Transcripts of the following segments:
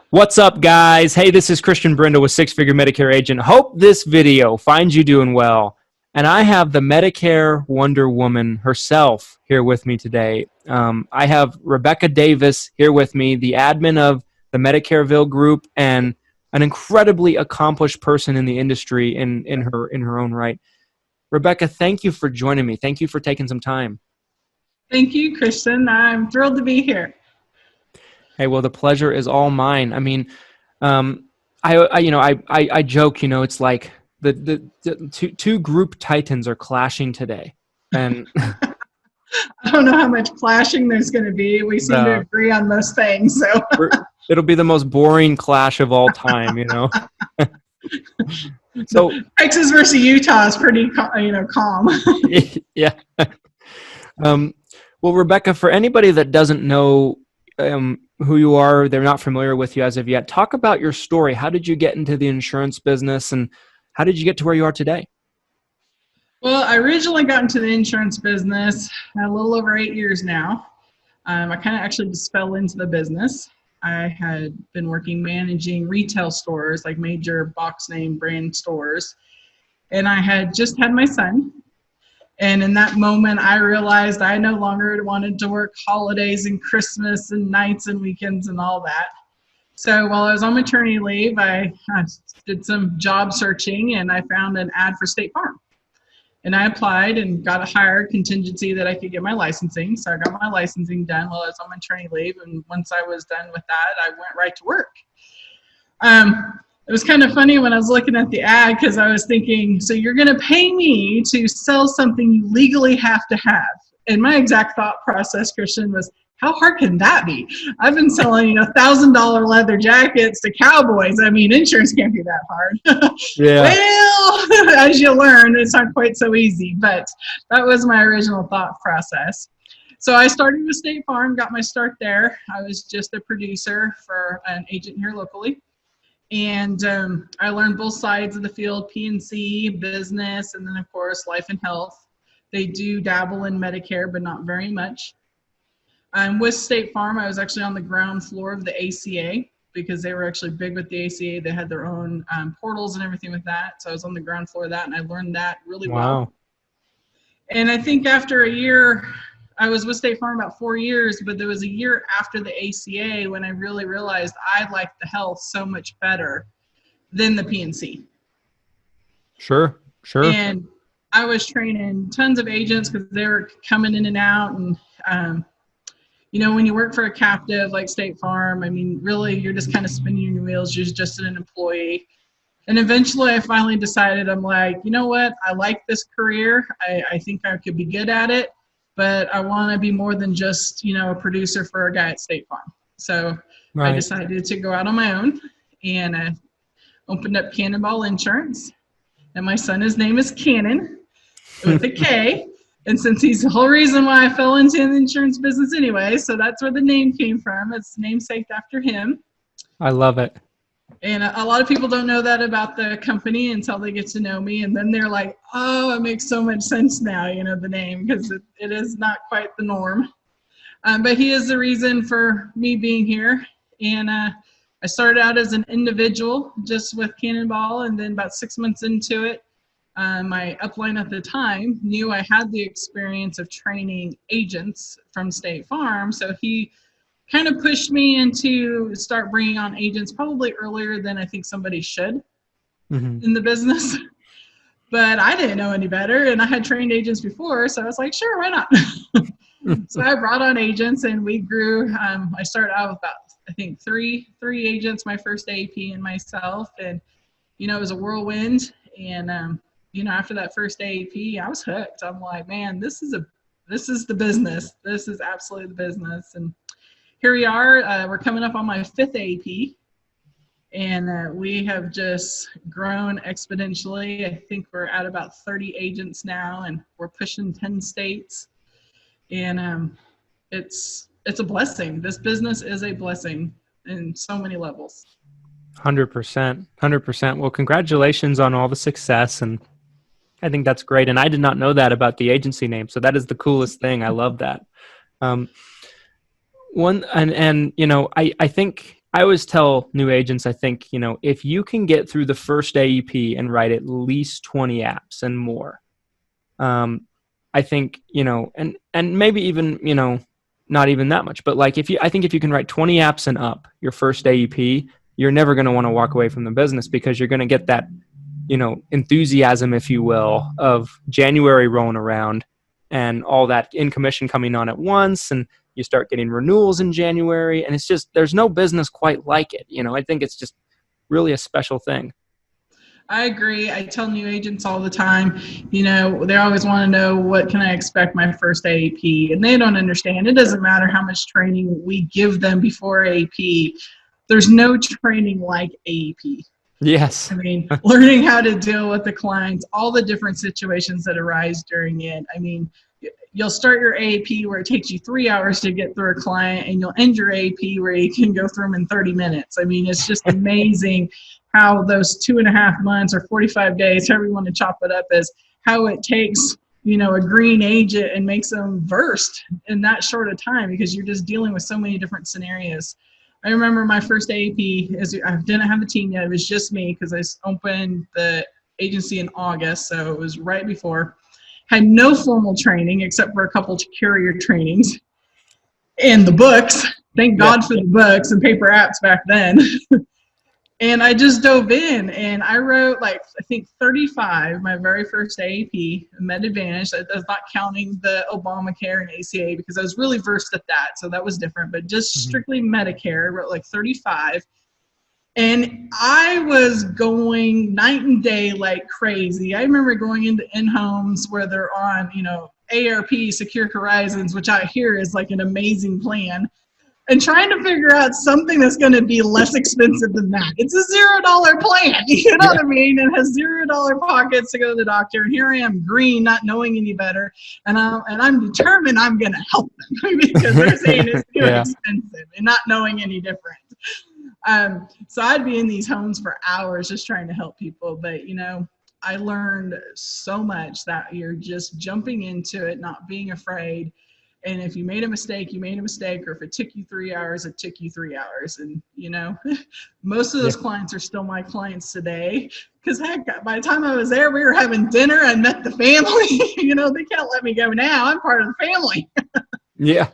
What's up, guys? Hey, this is Christian Brindle with Six Figure Medicare Agent. Hope this video finds you doing well. And I have the Medicare Wonder Woman herself here with me today. I have Rebecca Davis here with me, the admin of the Medicare Ville group and an incredibly accomplished person in the industry in her own right. Rebecca, thank you for joining me. Thank you for taking some time. Thank you, Christian. I'm thrilled to be here. Hey, well, the pleasure is all mine. I mean, I joke, it's like the two group titans are clashing today, and I don't know how much clashing there's going to be. We seem to agree on most ththings, so it'll be the most boring clash of all time, So Texas versus Utah is pretty, calm. Yeah. Well, Rebecca, for anybody that doesn't know who you are, they're not familiar with you as of yet, talk about your story. How did you get into the insurance business, and how did you get to where you are today? Well, I originally got into the insurance business a little over 8 years now. I kind of actually just fell into the business. I had been managing retail stores, like major box name brand stores, and I had just had my son. And in that moment, I realized I no longer wanted to work holidays and Christmas and nights and weekends and all that. So while I was on maternity leave, I did some job searching, and I found an ad for State Farm. And I applied and got a higher contingency that I could get my licensing. So I got my licensing done while I was on maternity leave. And once I was done with that, I went right to work. It was kind of funny when I was looking at the ad, because I was thinking, so you're going to pay me to sell something you legally have to have. And my exact thought process, Christian, was, how hard can that be? I've been selling, $1,000 leather jackets to cowboys. I mean, insurance can't be that hard. Yeah. Well, as you learn, it's not quite so easy, but that was my original thought process. So I started with State Farm, got my start there. I was just a producer for an agent here locally. And I learned both sides of the field, P&C, business, and then, of course, life and health. They do dabble in Medicare, but not very much. With State Farm, I was actually on the ground floor of the ACA, because they were actually big with the ACA. They had their own portals and everything with that. So I was on the ground floor of that, and I learned that really well. And I think after a year, I was with State Farm about 4 years, but there was a year after the ACA when I really realized I liked the health so much better than the P&C. Sure. And I was training tons of agents because they were coming in and out. And, when you work for a captive like State Farm, I mean, really, you're just kind of spinning your wheels. You're just an employee. And eventually I finally decided, I'm like, you know what? I like this career. I think I could be good at it. But I want to be more than just, a producer for a guy at State Farm. So I decided to go out on my own, and I opened up Cannonball Insurance. And my son, his name is Cannon with a K. And since he's the whole reason why I fell into the insurance business anyway, so that's where the name came from. It's namesaked after him. I love it. And a lot of people don't know that about the company until they get to know me. And then they're like, oh, it makes so much sense now, the name, because it is not quite the norm. But he is the reason for me being here. And I started out as an individual just with Cannonball. And then about 6 months into it, my upline at the time knew I had the experience of training agents from State Farm. So he kind of pushed me into start bringing on agents probably earlier than I think somebody should in the business. But I didn't know any better, and I had trained agents before, so I was like, sure, why not? So I brought on agents, and we grew. I started out with about, I think, three agents, my first AEP and myself, and, it was a whirlwind. And, after that first AEP, I was hooked. I'm like, man, this is the business. This is absolutely the business. And here we are. We're coming up on my 5th AEP, and we have just grown exponentially. I think we're at about 30 agents now, and we're pushing 10 states. And it's a blessing. This business is a blessing in so many levels. 100%. Well, congratulations on all the success, and I think that's great. And I did not know that about the agency name, so that is the coolest thing. I love that. I think I always tell new agents, I think, if you can get through the first AEP and write at least 20 apps and more, I think, and maybe even, not even that much, but like I think if you can write 20 apps and up your first AEP, you're never going to want to walk away from the business, because you're going to get that, enthusiasm, if you will, of January rolling around and all that in commission coming on at once. And you start getting renewals in January, and it's just, there's no business quite like it. I think it's just really a special thing. I agree. I tell new agents all the time, they always want to know, what can I expect my first AEP? And they don't understand. It doesn't matter how much training we give them before AEP. There's no training like AEP. Yes. I mean, learning how to deal with the clients, all the different situations that arise during it. I mean, you'll start your AEP where it takes you 3 hours to get through a client, and you'll end your AEP where you can go through them in 30 minutes. I mean, it's just amazing how those 2.5 months or 45 days, however you want to chop it up, is how it takes, a green agent and makes them versed in that short of time, because you're just dealing with so many different scenarios. I remember my first AEP, I didn't have a team yet. It was just me, because I opened the agency in August, so it was right before. Had no formal training except for a couple carrier trainings and the books. Thank God for the books and paper apps back then. And I just dove in, and I wrote I think 35 my very first AEP, Med Advantage. That's not counting the Obamacare and ACA, because I was really versed at that, so that was different. But just strictly Medicare, I wrote 35. And I was going night and day like crazy. I remember going into in-homes where they're on, ARP, Secure Horizons, which I hear is like an amazing plan, and trying to figure out something that's going to be less expensive than that. It's a $0 plan, what I mean? It has $0 pockets to go to the doctor, and here I am, green, not knowing any better, and I'm determined I'm going to help them because they're saying it's too expensive and not knowing any different. So I'd be in these homes for hours just trying to help people, but I learned so much that you're just jumping into it, not being afraid. And if you made a mistake, you made a mistake. Or if it took you 3 hours, it took you 3 hours. And, most of those clients are still my clients today. Because, heck, by the time I was there, we were having dinner. I met the family. They can't let me go now. I'm part of the family. Yeah.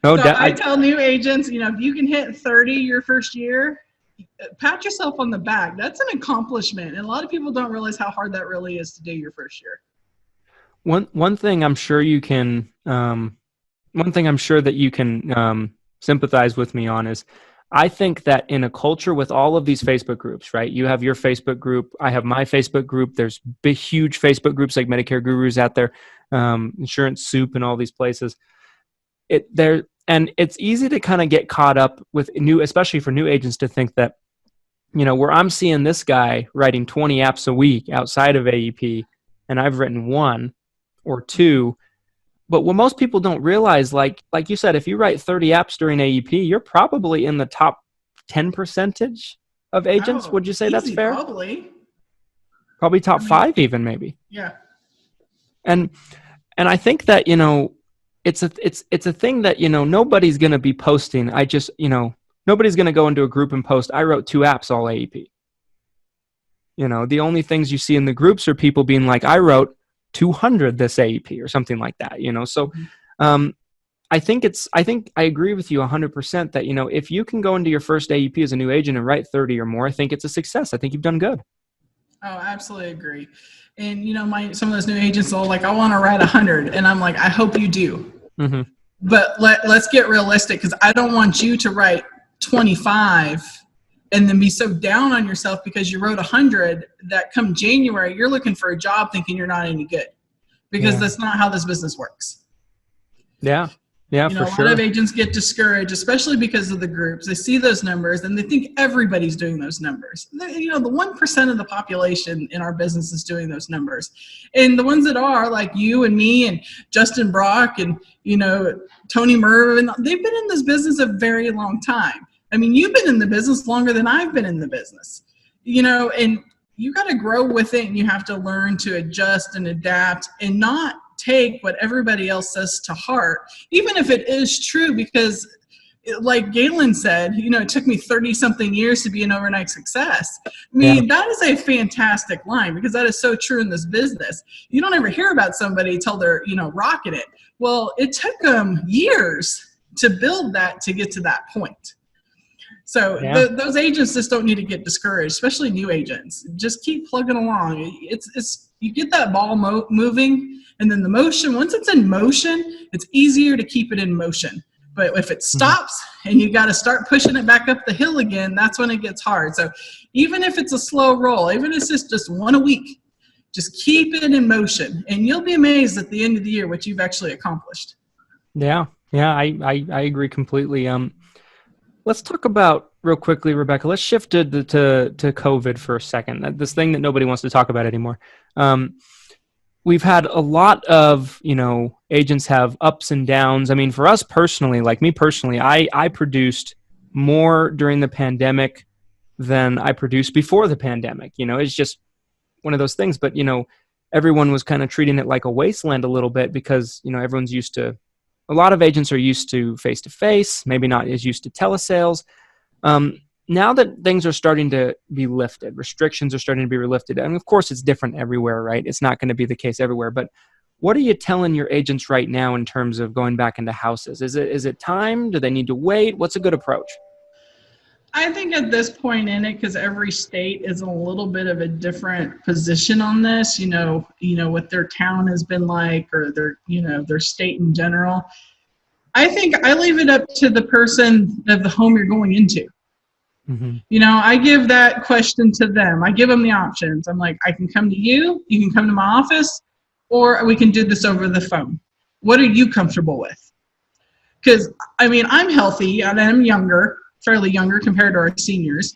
No doubt. I tell new agents, if you can hit 30 your first year, pat yourself on the back. That's an accomplishment. And a lot of people don't realize how hard that really is to do your first year. One thing I'm sure you can, sympathize with me on is, I think that in a culture with all of these Facebook groups, right? You have your Facebook group. I have my Facebook group. There's big, huge Facebook groups like Medicare Gurus out there, Insurance Soup and all these places. And it's easy to kind of get caught up with especially for new agents, to think that, where I'm seeing this guy writing 20 apps a week outside of AEP, and I've written 1 or 2. But what most people don't realize, like you said, if you write 30 apps during AEP, you're probably in the top 10% of agents. Would you say that's fair? Probably top 5 even, maybe. Yeah. And I think that, it's a thing that, nobody's going to be posting. Nobody's going to go into a group and post, I wrote 2 apps all AEP. The only things you see in the groups are people being like, I wrote 200 this AEP or something like that, So I think I agree with you 100% that, if you can go into your first AEP as a new agent and write 30 or more, I think it's a success. I think you've done good. Oh, absolutely agree. And, some of those new agents are like, I want to write 100. And I'm like, I hope you do. Mm-hmm. But let's get realistic, because I don't want you to write 25 and then be so down on yourself because you wrote 100 that come January, you're looking for a job thinking you're not any good, because that's not how this business works. Yeah. Yeah, for sure. A lot of agents get discouraged, especially because of the groups. They see those numbers and they think everybody's doing those numbers. The 1% of the population in our business is doing those numbers. And the ones that are, like you and me and Justin Brock and, Tony Merv, they've been in this business a very long time. I mean, you've been in the business longer than I've been in the business, and you got to grow with it, and you have to learn to adjust and adapt and not take what everybody else says to heart, even if it is true, because like Galen said, it took me 30 something years to be an overnight success. I mean, that is a fantastic line, because that is so true in this business. You don't ever hear about somebody till they're, rocking it. Well, it took them years to build that, to get to that point. So those agents just don't need to get discouraged, especially new agents. Just keep plugging along. It's you get that ball moving, and then the motion, once it's in motion, it's easier to keep it in motion. But if it stops and you got to start pushing it back up the hill again, that's when it gets hard. So even if it's a slow roll, even if it's just one a week, just keep it in motion, and you'll be amazed at the end of the year what you've actually accomplished. Yeah, I agree completely. Let's talk about, real quickly, Rebecca, let's shift to COVID for a second. This thing that nobody wants to talk about anymore. We've had a lot of, agents have ups and downs. I mean, for us personally, like me personally, I produced more during the pandemic than I produced before the pandemic. It's just one of those things. But, everyone was kind of treating it like a wasteland a little bit, because, everyone's used to, a lot of agents are used to face-to-face, maybe not as used to telesales. Now that things are starting to be lifted, restrictions are starting to be lifted, and of course it's different everywhere, right? It's not going to be the case everywhere, but what are you telling your agents right now in terms of going back into houses? Is it time? Do they need to wait? What's a good approach? I think at this point in it, because every state is in a little bit of a different position on this, what their town has been like, or their state in general. I think I leave it up to the person of the home you're going into. Mm-hmm. I give that question to them. I give them the options. I'm like, I can come to you, you can come to my office, or we can do this over the phone. What are you comfortable with? Because, I'm healthy and I'm fairly younger compared to our seniors.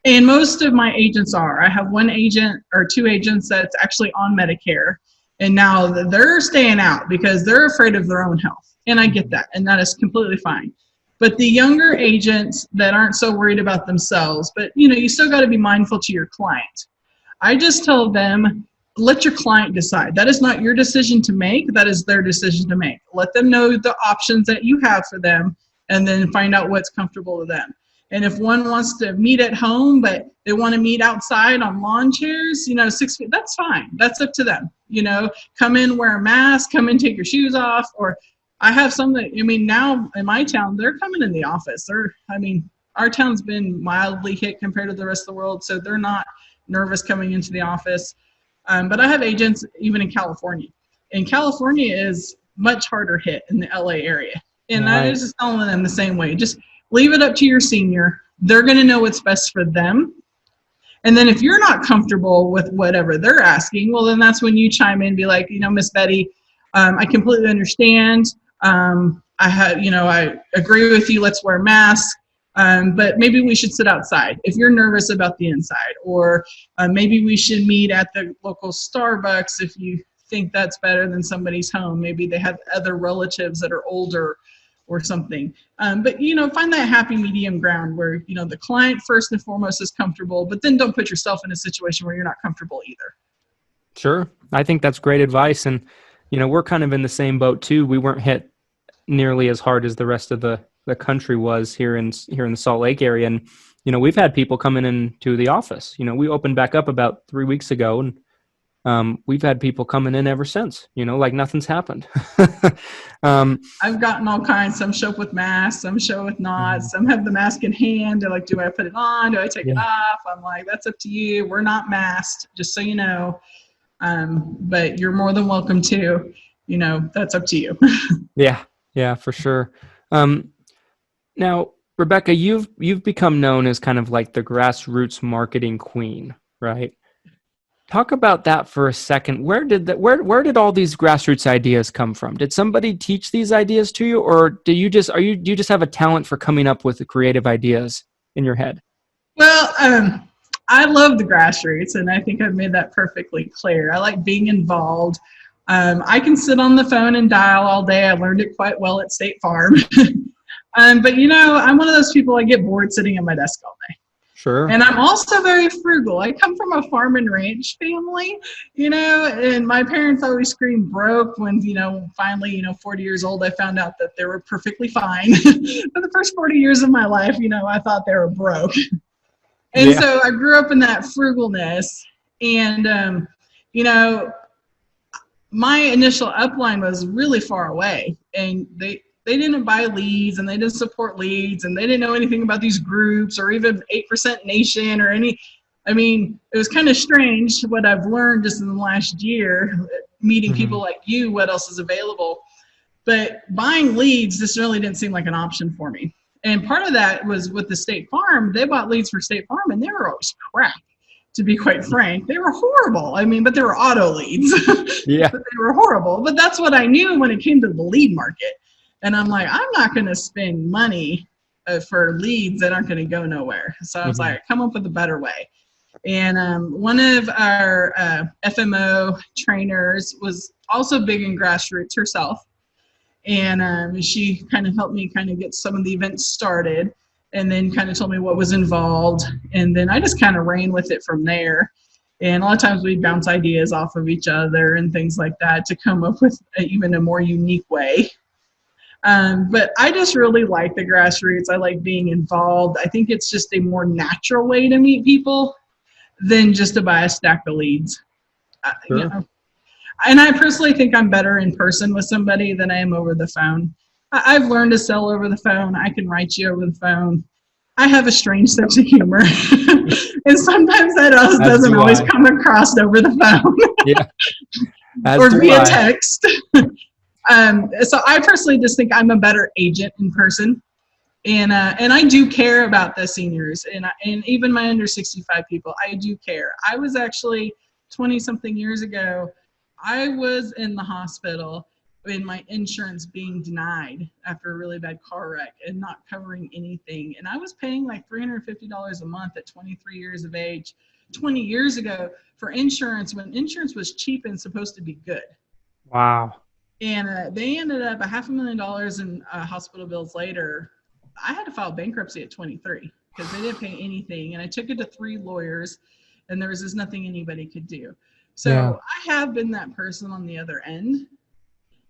And most of my agents are. I have one agent or two agents that's actually on Medicare. And now they're staying out because they're afraid of their own health. And I get that. And that is completely fine. But the younger agents that aren't so worried about themselves, but you still got to be mindful to your client. I just tell them, let your client decide. That is not your decision to make. That is their decision to make. Let them know the options that you have for them, and then find out what's comfortable to them. And if one wants to meet at home, but they want to meet outside on lawn chairs, 6 feet, that's fine. That's up to them. Come in, wear a mask, come in, take your shoes off. Or I have some that, now in my town, they're coming in the office. Our town's been mildly hit compared to the rest of the world, so they're not nervous coming into the office. But I have agents even in California. And California is much harder hit in the LA area. And I was just telling them the same way. Just leave it up to your senior. They're going to know what's best for them. And then if you're not comfortable with whatever they're asking, well, then that's when you chime in and be like, Miss Betty, I completely understand. I agree with you. Let's wear masks. But maybe we should sit outside if you're nervous about the inside. Or maybe we should meet at the local Starbucks if you think that's better than somebody's home. Maybe they have other relatives that are older or something. But, find that happy medium ground where, the client first and foremost is comfortable, but then don't put yourself in a situation where you're not comfortable either. Sure. I think that's great advice. And, we're kind of in the same boat too. We weren't hit nearly as hard as the rest of the country was here in the Salt Lake area. And, we've had people coming into the office. We opened back up about 3 weeks ago, and we've had people coming in ever since, like nothing's happened. I've gotten all kinds. Some show up with masks, some show with not, some have the mask in hand. They're like, do I put it on? Do I take it off? I'm like, that's up to you. We're not masked, just so you know. But you're more than welcome to, that's up to you. Yeah, for sure. Now, Rebecca, you've become known as kind of like the grassroots marketing queen, right? Talk about that for a second. Where did all these grassroots ideas come from? Did somebody teach these ideas to you, or do you just have a talent for coming up with the creative ideas in your head? Well, I love the grassroots, and I think I've made that perfectly clear. I like being involved. I can sit on the phone and dial all day. I learned it quite well at State Farm. But I'm one of those people, I get bored sitting at my desk all day. Sure. And I'm also very frugal. I come from a farm and ranch family, and my parents always screamed broke when, finally, 40 years old, I found out that they were perfectly fine. For the first 40 years of my life, I thought they were broke. And so I grew up in that frugalness. And, my initial upline was really far away. And they didn't buy leads, and they didn't support leads, and they didn't know anything about these groups or even 8% Nation or any. I mean, it was kind of strange what I've learned just in the last year, meeting people like you, what else is available. But buying leads just really didn't seem like an option for me. And part of that was with the State Farm. They bought leads for State Farm, and they were always crap, to be quite frank. They were horrible. I mean, but they were auto leads. Yeah. But they were horrible. But that's what I knew when it came to the lead market. And I'm like, I'm not going to spend money for leads that aren't going to go nowhere. So I was like, come up with a better way. And one of our FMO trainers was also big in Grassroots herself. And she kind of helped me kind of get some of the events started, and then kind of told me what was involved. And then I just kind of ran with it from there. And a lot of times we bounce ideas off of each other and things like that to come up with even a more unique way. But I just really like the Grassroots. I like being involved. I think it's just a more natural way to meet people than just to buy a stack of leads. Sure. And I personally think I'm better in person with somebody than I am over the phone. I've learned to sell over the phone. I can write you over the phone. I have a strange sense of humor. And sometimes that doesn't always come across over the phone. Yeah. Or via text. So I personally just think I'm a better agent in person, and I do care about the seniors, and even my under 65 people. I do care. I was actually 20-something years ago. I was in the hospital in my insurance being denied after a really bad car wreck and not covering anything, and I was paying like $350 a month at 23 years of age 20 years ago for insurance, when insurance was cheap and supposed to be good. Wow. And they ended up $500,000 in hospital bills later. I had to file bankruptcy at 23 because they didn't pay anything. And I took it to 3 lawyers, and there was just nothing anybody could do. So I have been that person on the other end.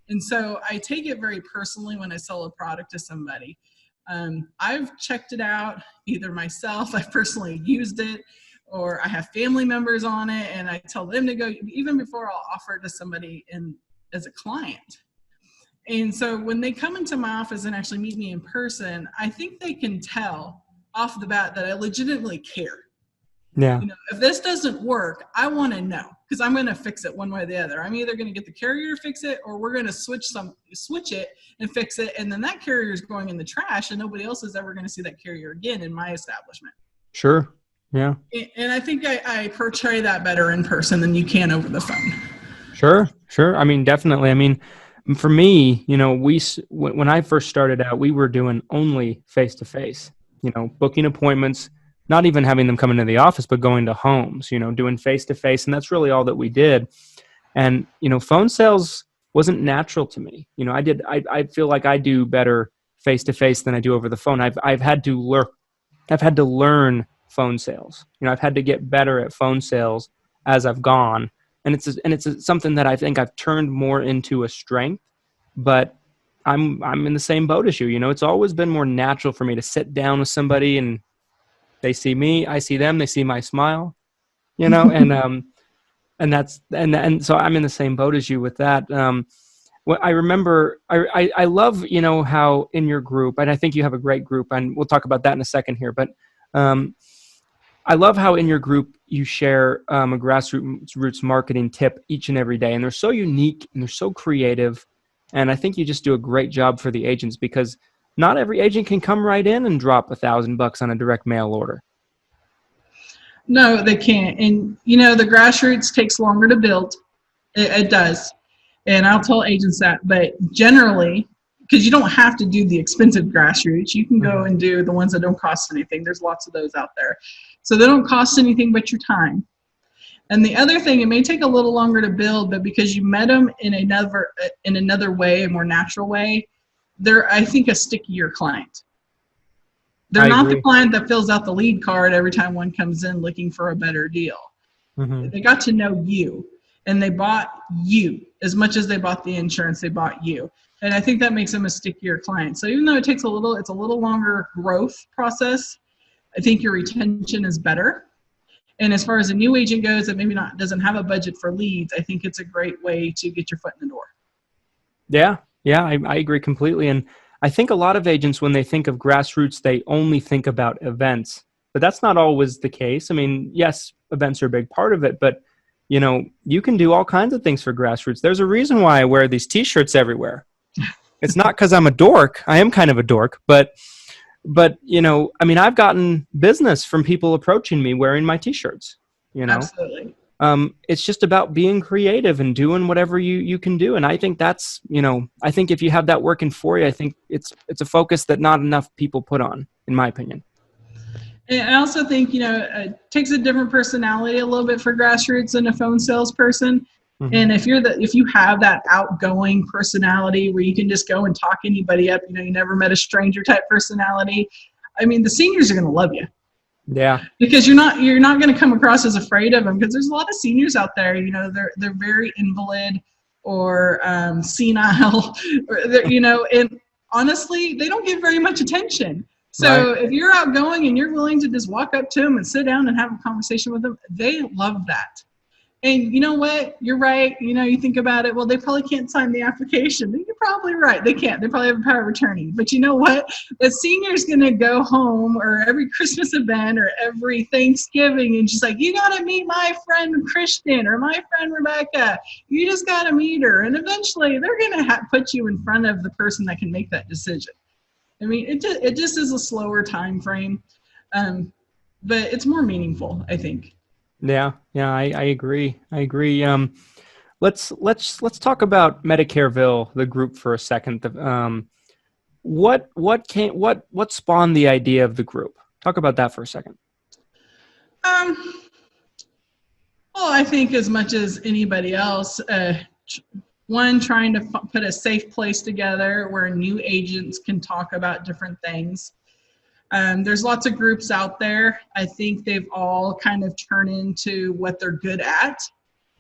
And so I take it very personally when I sell a product to somebody. I've checked it out either myself, I've personally used it, or I have family members on it, and I tell them to go even before I'll offer it to somebody as a client. And so when they come into my office and actually meet me in person, I think they can tell off the bat that I legitimately care. Yeah. If this doesn't work, I want to know, because I'm going to fix it one way or the other. I'm either going to get the carrier to fix it, or we're going to switch it and fix it. And then that carrier is going in the trash, and nobody else is ever going to see that carrier again in my establishment. Sure. Yeah. And I think I portray that better in person than you can over the phone. Sure. I mean, definitely. I mean, for me, when I first started out, we were doing only face-to-face, booking appointments, not even having them come into the office, but going to homes, doing face-to-face. And that's really all that we did. And, phone sales wasn't natural to me. I feel like I do better face-to-face than I do over the phone. I've had to learn phone sales. I've had to get better at phone sales as I've gone. And it's something that I think I've turned more into a strength, but I'm in the same boat as you. It's always been more natural for me to sit down with somebody and they see me, I see them, they see my smile, and so I'm in the same boat as you with that. What I remember, I love, how in your group, and I think you have a great group, and we'll talk about that in a second here, but I love how in your group you share a grassroots marketing tip each and every day. And they're so unique and they're so creative. And I think you just do a great job for the agents, because not every agent can come right in and drop $1,000 on a direct mail order. No, they can't. And, the Grassroots takes longer to build. It does. And I'll tell agents that. But generally, because you don't have to do the expensive Grassroots, you can go and do the ones that don't cost anything. There's lots of those out there. So they don't cost anything but your time. And the other thing, it may take a little longer to build, but because you met them in another way, a more natural way, they're, I think, a stickier client. They're not the client that fills out the lead card every time one comes in looking for a better deal. Mm-hmm. They got to know you, and they bought you as much as they bought the insurance. They bought you, and I think that makes them a stickier client. So even though it's a little longer growth process, I think your retention is better. And as far as a new agent goes that maybe doesn't have a budget for leads, I think it's a great way to get your foot in the door. Yeah, I agree completely. And I think a lot of agents, when they think of Grassroots, they only think about events, but that's not always the case. I mean, yes, events are a big part of it, but you can do all kinds of things for Grassroots. There's a reason why I wear these t-shirts everywhere. It's not because I'm a dork. I am kind of a dork, but I've gotten business from people approaching me wearing my t-shirts, Absolutely. It's just about being creative and doing whatever you can do. And I think that's, I think if you have that working for you, I think it's a focus that not enough people put on, in my opinion. And I also think, it takes a different personality a little bit for Grassroots than a phone salesperson. Mm-hmm. And if you have that outgoing personality where you can just go and talk anybody up, you never met a stranger type personality, I mean, the seniors are going to love you. Yeah. Because you're not going to come across as afraid of them, because there's a lot of seniors out there, they're very invalid or senile, or and honestly, they don't get very much attention. So If you're outgoing and you're willing to just walk up to them and sit down and have a conversation with them, they love that. And you know what? You're right. You think about it. Well, they probably can't sign the application. You're probably right. They can't. They probably have a power of attorney. But you know what? The senior's going to go home or every Christmas event or every Thanksgiving and she's like, you got to meet my friend Christian or my friend Rebecca. You just got to meet her. And eventually they're going to put you in front of the person that can make that decision. I mean, it just is a slower time frame, but it's more meaningful, I think. Yeah, I agree. Let's talk about Medicare Ville, the group, for a second. What spawned the idea of the group? Talk about that for a second. Well, I think as much as anybody else, trying to put a safe place together where new agents can talk about different things. There's lots of groups out there. I think they've all kind of turned into what they're good at.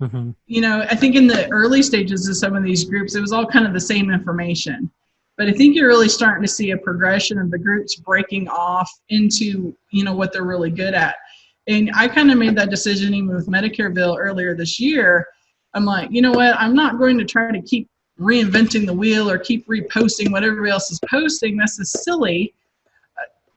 Mm-hmm. I think in the early stages of some of these groups, it was all kind of the same information. But I think you're really starting to see a progression of the groups breaking off into, what they're really good at. And I kind of made that decision even with Medicare Ville earlier this year. I'm like, you know what? I'm not going to try to keep reinventing the wheel or keep reposting what everybody else is posting. This is silly.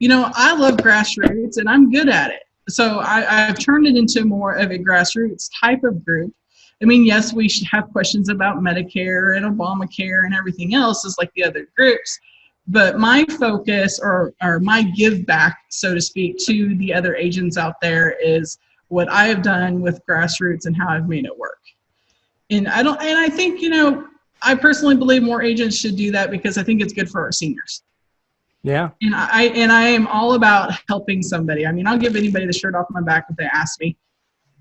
I love Grassroots and I'm good at it. So I've turned it into more of a Grassroots type of group. I mean, yes, we should have questions about Medicare and Obamacare and everything else, just like the other groups. But my focus or my give back, so to speak, to the other agents out there is what I have done with Grassroots and how I've made it work. And I think, I personally believe more agents should do that because I think it's good for our seniors. Yeah. And I am all about helping somebody. I mean, I'll give anybody the shirt off my back if they ask me.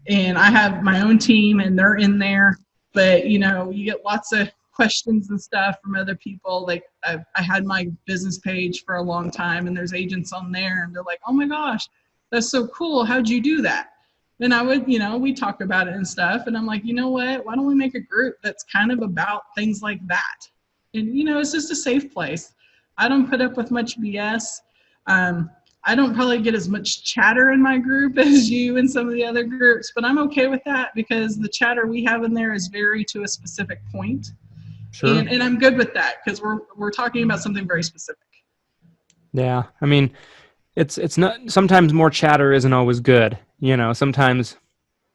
And I have my own team and they're in there, but you get lots of questions and stuff from other people. Like I had my business page for a long time and there's agents on there and they're like, oh my gosh, that's so cool. How'd you do that? And I would, we talk about it and stuff. And I'm like, you know what? Why don't we make a group that's kind of about things like that? And, it's just a safe place. I don't put up with much BS. I don't probably get as much chatter in my group as you and some of the other groups, but I'm okay with that because the chatter we have in there is very to a specific point. Sure. And I'm good with that because we're talking about something very specific. Yeah. I mean, it's not, sometimes more chatter isn't always good. Sometimes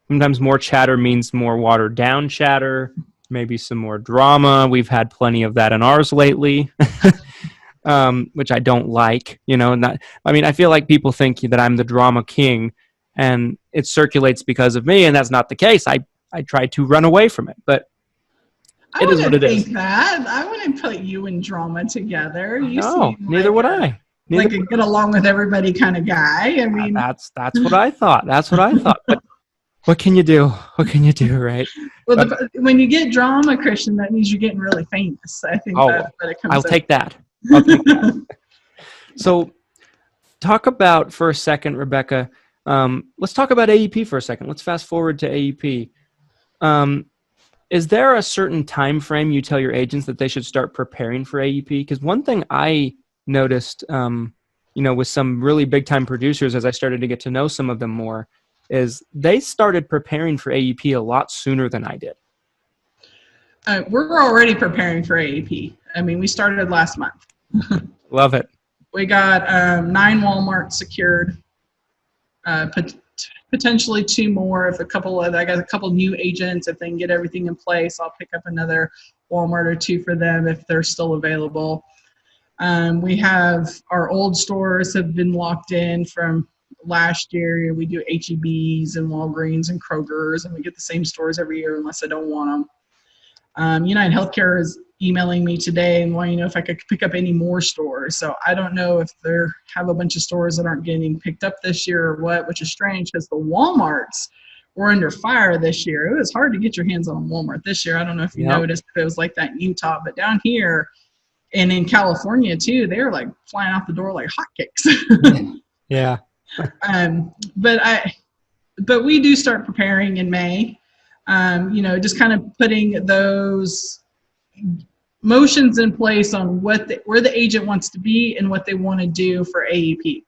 more chatter means more watered down chatter, maybe some more drama. We've had plenty of that in ours lately. Which I don't like, I feel like people think that I'm the drama king and it circulates because of me. And that's not the case. I try to run away from it, but it is what it is. I wouldn't put you and drama together. No, neither would I. Like a get along with everybody kind of guy. I mean, that's what I thought. But what can you do? Right? Well, when you get drama, Christian, that means you're getting really famous. I think that's what it comes I'll take that. So talk about for a second, Rebecca. Let's talk about AEP for a second. Let's fast forward to AEP. Is there a certain time frame you tell your agents that they should start preparing for AEP? Because one thing I noticed, with some really big time producers as I started to get to know some of them more, is they started preparing for AEP a lot sooner than I did. We're already preparing for AEP. I mean, we started last month. Love it. We got 9 Walmarts secured, potentially 2 more. If I got a couple new agents, if they can get everything in place, I'll pick up another Walmart or 2 for them if they're still available. We have our old stores have been locked in from last year. We do HEBs and Walgreens and Kroger's, and we get the same stores every year unless I don't want them. United Healthcare is emailing me today and wanting to know if I could pick up any more stores. So I don't know if they have a bunch of stores that aren't getting picked up this year or what, which is strange because the Walmarts were under fire this year. It was hard to get your hands on a Walmart this year. I don't know if you noticed, but it was like that in Utah, but down here and in California too, they were like flying out the door like hotcakes. Yeah. But we do start preparing in May. Just kind of putting those motions in place on where the agent wants to be and what they want to do for AEP.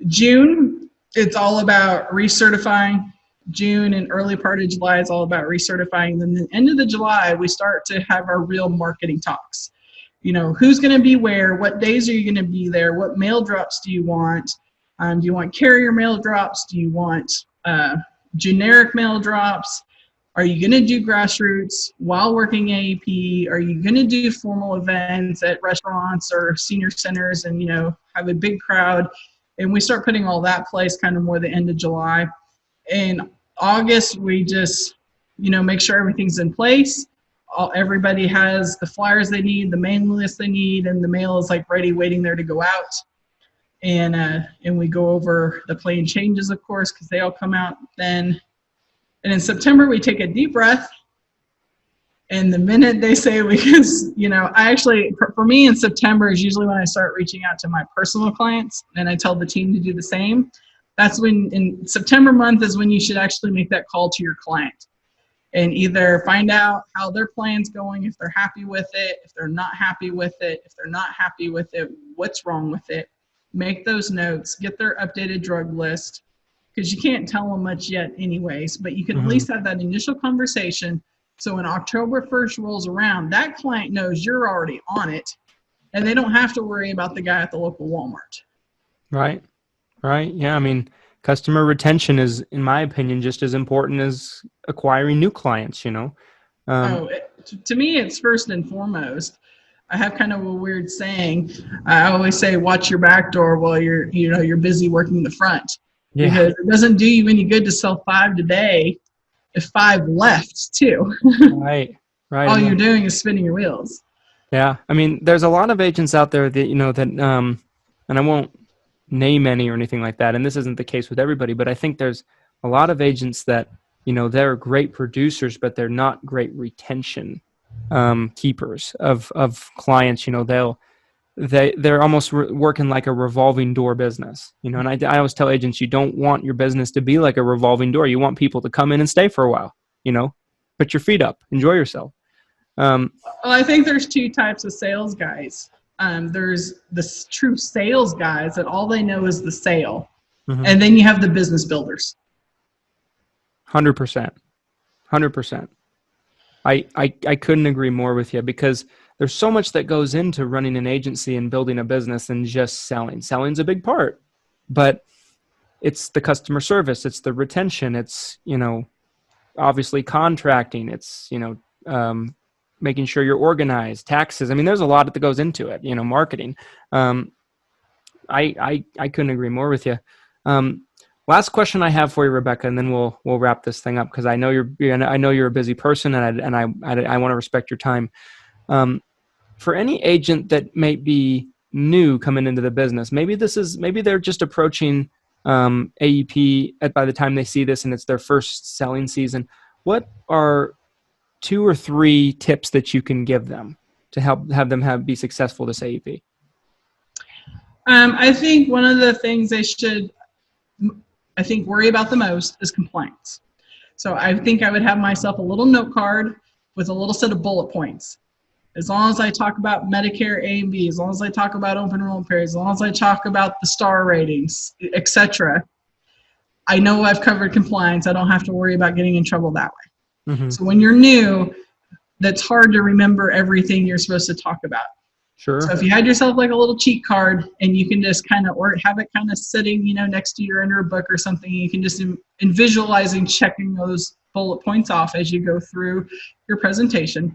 June, it's all about recertifying. June and early part of July is all about recertifying. Then the end of the July, we start to have our real marketing talks. Who's going to be where? What days are you going to be there? What mail drops do you want? Do you want carrier mail drops? Do you want generic mail drops? Are you going to do grassroots while working AEP? Are you going to do formal events at restaurants or senior centers and, have a big crowd? And we start putting all that place kind of more the end of July. In August, we just, make sure everything's in place. Everybody has the flyers they need, the mailing list they need, and the mail is like ready, waiting there to go out. And we go over the plan changes, of course, because they all come out then. And in September, we take a deep breath. And the minute they say, for me in September is usually when I start reaching out to my personal clients and I tell the team to do the same. That's when in September month is when you should actually make that call to your client and either find out how their plan's going, if they're happy with it, if they're not happy with it, if they're not happy with it, what's wrong with it. Make those notes, get their updated drug list. Because you can't tell them much yet anyways, but you can at least have that initial conversation. So when October 1st rolls around, that client knows you're already on it and they don't have to worry about the guy at the local Walmart. Right. Yeah. I mean, customer retention is, in my opinion, just as important as acquiring new clients, To me, it's first and foremost. I have kind of a weird saying. I always say, watch your back door while you're busy working the front. Yeah. Because it doesn't do you any good to sell 5 today if 5 left too. Right. All you're doing is spinning your wheels. Yeah. I mean, there's a lot of agents out there that, and I won't name any or anything like that. And this isn't the case with everybody, but I think there's a lot of agents that, they're great producers, but they're not great retention keepers of clients. They're almost working like a revolving door business, and I always tell agents, you don't want your business to be like a revolving door. You want people to come in and stay for a while, put your feet up, enjoy yourself. Well, I think there's 2 types of sales guys. There's the true sales guys that all they know is the sale. Mm-hmm. And then you have the business builders. 100%. I couldn't agree more with you because there's so much that goes into running an agency and building a business than just selling. Selling's a big part, but it's the customer service, it's the retention, it's, obviously contracting, it's, making sure you're organized, taxes. I mean, there's a lot that goes into it, marketing. I couldn't agree more with you. Last question I have for you, Rebecca, and then we'll wrap this thing up because I know you're a busy person and I want to respect your time. For any agent that may be new coming into the business, maybe they're just approaching AEP by the time they see this and it's their first selling season. What are 2 or 3 tips that you can give them to help have them be successful this AEP? I think one of the things they should, worry about the most is compliance. So I think I would have myself a little note card with a little set of bullet points. As long as I talk about Medicare A and B, as long as I talk about open enrollment periods, as long as I talk about the star ratings, etc., I know I've covered compliance. I don't have to worry about getting in trouble that way. Mm-hmm. So when you're new, that's hard to remember everything you're supposed to talk about. Sure. So if you had yourself like a little cheat card and you can just kind of, or have it kind of sitting, next to you under a book or something, you can just in visualizing checking those bullet points off as you go through your presentation.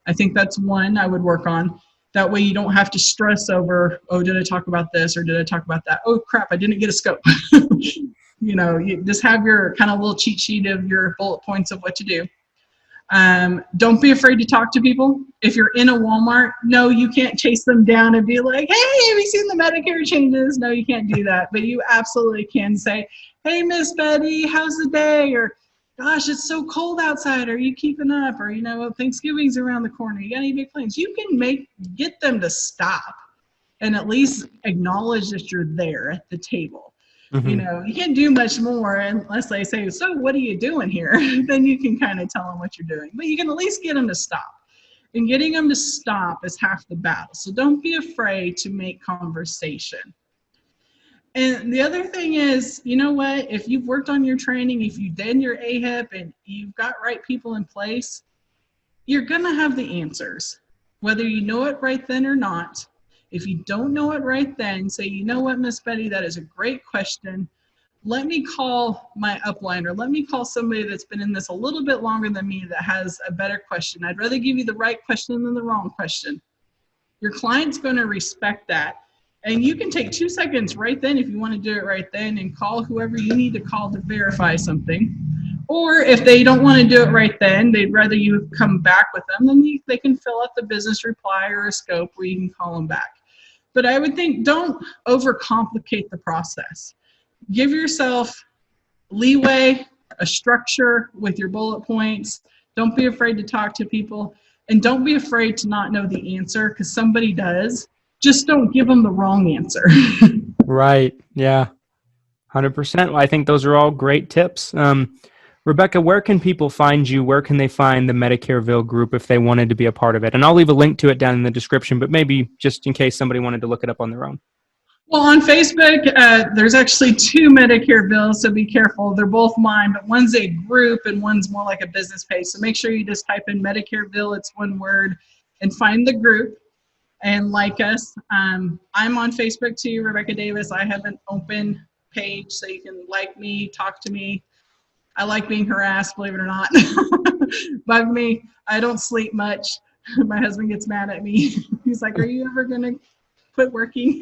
I think that's one I would work on. That way you don't have to stress over, oh, did I talk about this or did I talk about that? Oh, crap, I didn't get a scope. You just have your kind of little cheat sheet of your bullet points of what to do. Don't be afraid to talk to people. If you're in a Walmart, no, you can't chase them down and be like, hey, have you seen the Medicare changes? No, you can't do that. But you absolutely can say, hey, Miss Betty, how's the day? Or, gosh, it's so cold outside. Are you keeping up? Or, Thanksgiving's around the corner. You got any big plans? You can get them to stop and at least acknowledge that you're there at the table. Mm-hmm. You can't do much more unless they say, so what are you doing here? Then you can kind of tell them what you're doing. But you can at least get them to stop. And getting them to stop is half the battle. So don't be afraid to make conversation. And the other thing is, you know what? If you've worked on your training, if you did your AEP and you've got right people in place, you're going to have the answers, whether you know it right then or not. If you don't know it right then, say, you know what, Miss Betty, that is a great question. Let me call my upline or let me call somebody that's been in this a little bit longer than me that has a better question. I'd rather give you the right question than the wrong question. Your client's going to respect that. And you can take 2 seconds right then if you want to do it right then and call whoever you need to call to verify something. Or if they don't want to do it right then, they'd rather you come back with them, then they can fill out the business reply or a scope where you can call them back. But I would think don't overcomplicate the process. Give yourself leeway, a structure with your bullet points. Don't be afraid to talk to people. And don't be afraid to not know the answer because somebody does. Just don't give them the wrong answer. Right. Yeah. 100%. Well, I think those are all great tips. Rebecca, where can people find you? Where can they find the Medicare Ville group if they wanted to be a part of it? And I'll leave a link to it down in the description, but maybe just in case somebody wanted to look it up on their own. Well, on Facebook, there's actually 2 Medicare Villes, so be careful. They're both mine, but one's a group and one's more like a business page. So make sure you just type in Medicare Ville, it's one word, and find the group and like us. I'm on Facebook too, Rebecca Davis. I have an open page so you can like me, talk to me. I like being harassed, believe it or not. Bug me. I don't sleep much. My husband gets mad at me. He's like, are you ever going to quit working?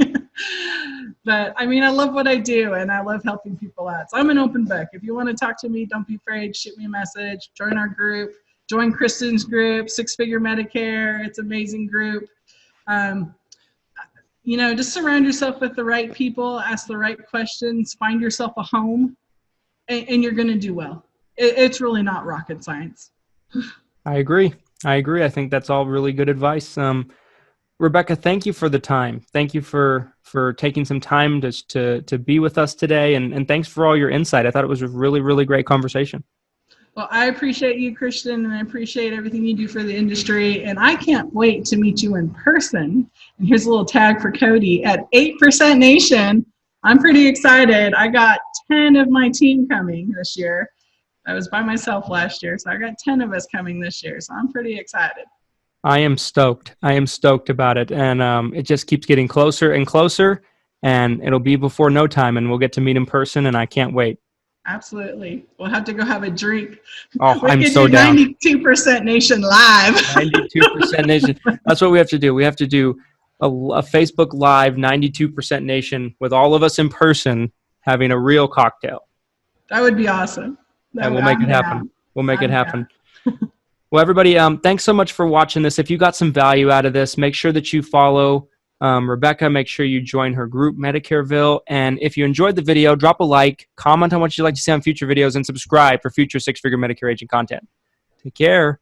But I love what I do and I love helping people out. So I'm an open book. If you want to talk to me, don't be afraid. Shoot me a message. Join our group. Join Kristen's group, 6-Figure Medicare. It's an amazing group. Just surround yourself with the right people. Ask the right questions. Find yourself a home. And you're going to do well. It's really not rocket science. I agree. I think that's all really good advice. Rebecca, thank you for the time. Thank you for taking some time to be with us today. And thanks for all your insight. I thought it was a really, really great conversation. Well, I appreciate you, Christian, and I appreciate everything you do for the industry. And I can't wait to meet you in person. And here's a little tag for Cody at 8% Nation. I'm pretty excited. I got 10 of my team coming this year. I was by myself last year, so I got 10 of us coming this year. So I'm pretty excited. I am stoked. I am stoked about it. And it just keeps getting closer and closer. And it'll be before no time. And we'll get to meet in person. And I can't wait. Absolutely. We'll have to go have a drink. Oh, I'm so down. 92% Nation live. 92% Nation. That's what we have to do. We have to do a Facebook Live 92% Nation with all of us in person having a real cocktail. That would be awesome. And we'll make it happen. We'll make it happen. Well, everybody, thanks so much for watching this. If you got some value out of this, make sure that you follow Rebecca. Make sure you join her group, Medicare Ville. And if you enjoyed the video, drop a like, comment on what you'd like to see on future videos, and subscribe for future 6-Figure Medicare Agent content. Take care.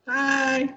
Bye.